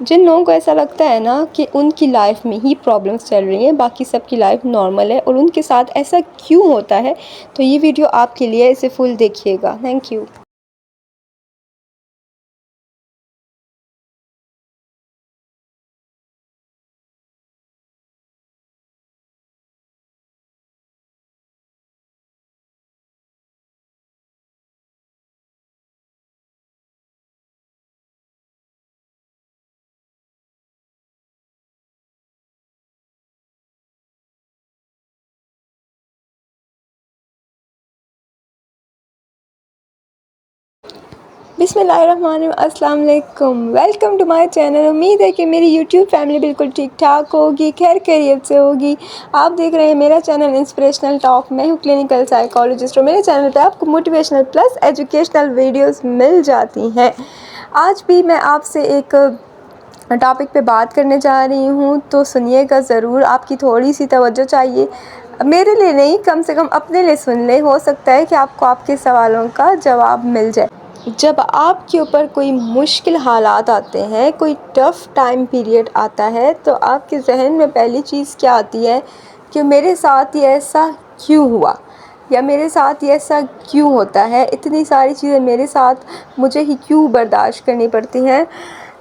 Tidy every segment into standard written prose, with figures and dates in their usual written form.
जिन लोगों को ऐसा लगता है ना कि उनकी लाइफ में ही प्रॉब्लम्स चल रही हैं, बाकी सबकी लाइफ नॉर्मल है, और उनके साथ ऐसा क्यों होता है, तो ये वीडियो आपके लिए, इसे फुल देखिएगा। Thank you. बिस्मिल्लाहिर्रहमानिर्रहीम, अस्सलाम वालेकुम, वेलकम टू माय चैनल। उम्मीद है कि मेरी यूट्यूब फैमिली बिल्कुल ठीक ठाक होगी, खैर खैरियत से होगी। आप देख रहे हैं मेरा चैनल इंस्पिरेशनल टॉक। मैं हूँ क्लिनिकल साइकोलॉजिस्ट और मेरे चैनल पे आपको मोटिवेशनल प्लस एजुकेशनल वीडियोस मिल जाती हैं। आज भी मैं आपसे एक टॉपिक पे बात करने जा रही हूँ, तो सुनिएगा ज़रूर। आपकी थोड़ी सी तवज्जो चाहिए, मेरे लिए नहीं, कम से कम अपने लिए सुन ले। हो सकता है कि आपको आपके सवालों का जवाब मिल जाए। जब आपके ऊपर कोई मुश्किल हालात आते हैं, कोई टफ़ टाइम पीरियड आता है, तो आपके जहन में पहली चीज़ क्या आती है कि मेरे साथ ये ऐसा क्यों हुआ, या मेरे साथ ये ऐसा क्यों होता है, इतनी सारी चीज़ें मेरे साथ मुझे ही क्यों बर्दाश्त करनी पड़ती हैं।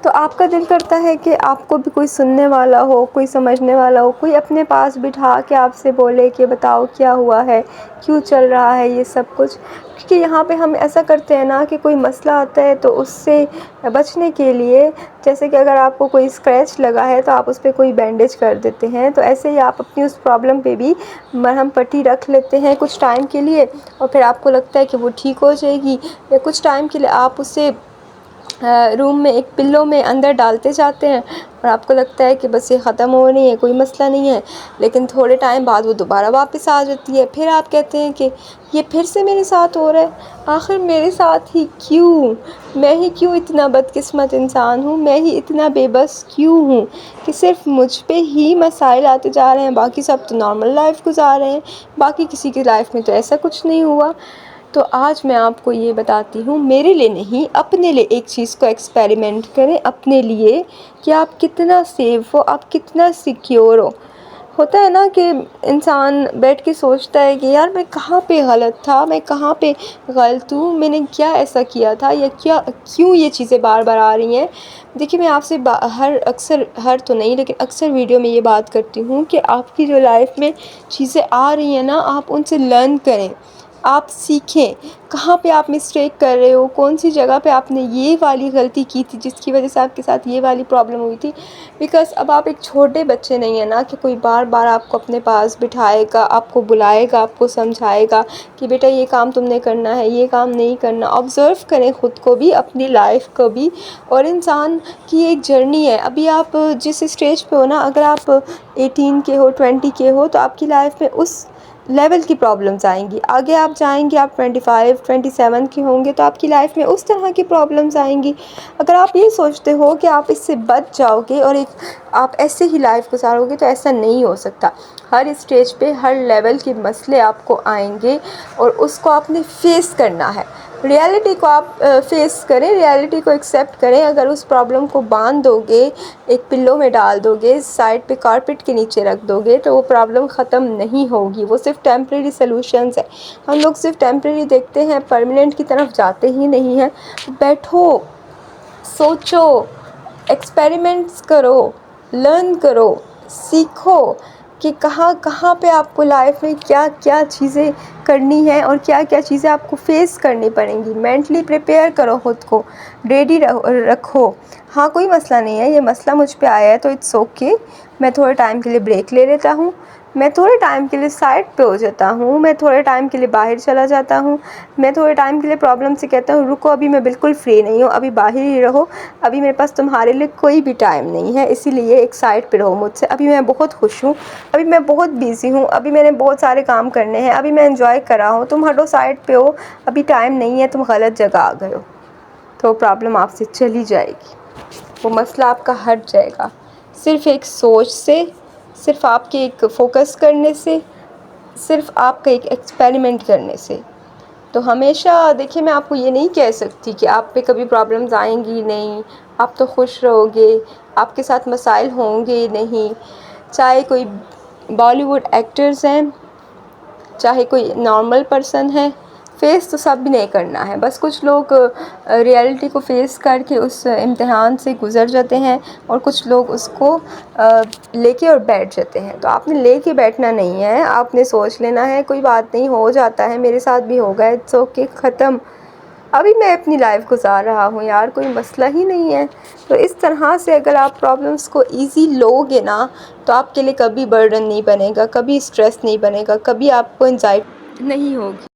तो आपका दिल करता है कि आपको भी कोई सुनने वाला हो, कोई समझने वाला हो, कोई अपने पास बिठा के आपसे बोले कि बताओ क्या हुआ है, क्यों चल रहा है ये सब कुछ। क्योंकि यहाँ पे हम ऐसा करते हैं ना कि कोई मसला आता है तो उससे बचने के लिए, जैसे कि अगर आपको कोई स्क्रैच लगा है तो आप उस पर कोई बैंडेज कर देते हैं, तो ऐसे ही आप अपनी उस प्रॉब्लम पे भी मरहम पट्टी रख लेते हैं कुछ टाइम के लिए, और फिर आपको लगता है कि वो ठीक हो जाएगी। या कुछ टाइम के लिए आप उसे रूम में एक पिल्लो में अंदर डालते जाते हैं और आपको लगता है कि बस ये ख़त्म हो रही है, कोई मसला नहीं है। लेकिन थोड़े टाइम बाद वो दोबारा वापस आ जाती है। फिर आप कहते हैं कि ये फिर से मेरे साथ हो रहा है, आखिर मेरे साथ ही क्यों, मैं ही क्यों इतना बदकिस्मत इंसान हूँ, मैं ही इतना बेबस क्यों हूँ कि सिर्फ मुझ पे ही मसाइल आते जा रहे हैं, बाकी सब तो नॉर्मल लाइफ गुजार रहे हैं, बाकी किसी की लाइफ में तो ऐसा कुछ नहीं हुआ। तो आज मैं आपको ये बताती हूँ, मेरे लिए नहीं, अपने लिए एक चीज़ को एक्सपेरिमेंट करें अपने लिए कि आप कितना सेफ हो, आप कितना सिक्योर हो। होता है ना कि इंसान बैठ के सोचता है कि यार मैं कहाँ पे गलत था, मैं कहाँ पे गलत हूँ, मैंने क्या ऐसा किया था, या क्या क्यों ये चीज़ें बार बार आ रही हैं। देखिए, मैं आपसे हर तो नहीं, लेकिन अक्सर वीडियो में ये बात करती हूँ कि आपकी जो लाइफ में चीज़ें आ रही हैं ना, आप उनसे लर्न करें, आप सीखें कहाँ पे आप मिस्टेक कर रहे हो, कौन सी जगह पे आपने ये वाली गलती की थी जिसकी वजह से आपके साथ ये वाली प्रॉब्लम हुई थी। बिकॉज़ अब आप एक छोटे बच्चे नहीं हैं ना कि कोई बार बार आपको अपने पास बिठाएगा, आपको बुलाएगा, आपको समझाएगा कि बेटा ये काम तुमने करना है, ये काम नहीं करना। ऑब्ज़र्व करें ख़ुद को भी, अपनी लाइफ को भी। और इंसान की एक जर्नी है। अभी आप जिस स्टेज पे हो ना, अगर आप 18 के हो, 20 के हो, तो आपकी लाइफ में उस लेवल की प्रॉब्लम्स आएंगी। आगे आप जाएंगे, आप 25 27 के होंगे, तो आपकी लाइफ में उस तरह की प्रॉब्लम्स आएंगी। अगर आप ये सोचते हो कि आप इससे बच जाओगे और एक आप ऐसे ही लाइफ गुजारोगे, तो ऐसा नहीं हो सकता। हर स्टेज पे हर लेवल के मसले आपको आएंगे और उसको आपने फेस करना है। रियलिटी को आप फेस करें, रियलिटी को एक्सेप्ट करें। अगर उस प्रॉब्लम को बांध दोगे, एक पिल्लो में डाल दोगे, साइड पे कारपेट के नीचे रख दोगे, तो वो प्रॉब्लम ख़त्म नहीं होगी। वो सिर्फ टेम्प्रेरी सॉल्यूशंस है। हम लोग सिर्फ टेम्प्रेरी देखते हैं, परमानेंट की तरफ जाते ही नहीं हैं। बैठो, सोचो, एक्सपेरिमेंट्स करो, लर्न करो, सीखो कि कहाँ कहाँ पे आपको लाइफ में क्या क्या चीज़ें करनी है और क्या क्या चीज़ें आपको फेस करनी पड़ेंगी। मेंटली प्रिपेयर करो, ख़ुद को रेडी रखो। हाँ, कोई मसला नहीं है, ये मसला मुझ पे आया है तो इट्स ओके। मैं थोड़े टाइम के लिए ब्रेक ले लेता हूँ, मैं थोड़े टाइम के लिए साइड पे हो जाता हूँ, मैं थोड़े टाइम के लिए बाहर चला जाता हूँ, मैं थोड़े टाइम के लिए प्रॉब्लम से कहता हूँ रुको, अभी मैं बिल्कुल फ्री नहीं हूँ, अभी बाहर ही रहो, अभी मेरे पास तुम्हारे लिए कोई भी टाइम नहीं है, इसीलिए एक साइड पे रहो मुझसे। अभी मैं बहुत खुश हूँ, अभी मैं बहुत बिज़ी हूँ, अभी मैंने बहुत सारे काम करने हैं, अभी मैं एंजॉय कर रहा हूँ, तुम हटो, साइड पे हो, अभी टाइम नहीं है, तुम गलत जगह आ गए हो। तो प्रॉब्लम आपसे चली जाएगी, वो मसला आपका हट जाएगा। सिर्फ़ एक सोच से, सिर्फ़ आपके एक फ़ोकस करने से, सिर्फ़ आपका एक एक्सपेरिमेंट करने से। तो हमेशा देखिए, मैं आपको ये नहीं कह सकती कि आप पे कभी प्रॉब्लम्स आएंगी नहीं, आप तो खुश रहोगे, आपके साथ मसाइल होंगे नहीं। चाहे कोई बॉलीवुड एक्टर्स हैं, चाहे कोई नॉर्मल पर्सन है, फेस तो सब भी नहीं करना है। बस कुछ लोग रियलिटी को फेस करके उस इम्तिहान से गुज़र जाते हैं और कुछ लोग उसको लेके और बैठ जाते हैं। तो आपने लेके बैठना नहीं है, आपने सोच लेना है कोई बात नहीं, हो जाता है, मेरे साथ भी होगा, इट्स ओके, ख़त्म, अभी मैं अपनी लाइफ गुजार रहा हूँ यार, कोई मसला ही नहीं है। तो इस तरह से अगर आप प्रॉब्लम्स को इजी लोगे ना, तो आपके लिए कभी बर्डन नहीं बनेगा, कभी स्ट्रेस नहीं बनेगा, कभी आपको एंजाइटी नहीं होगी।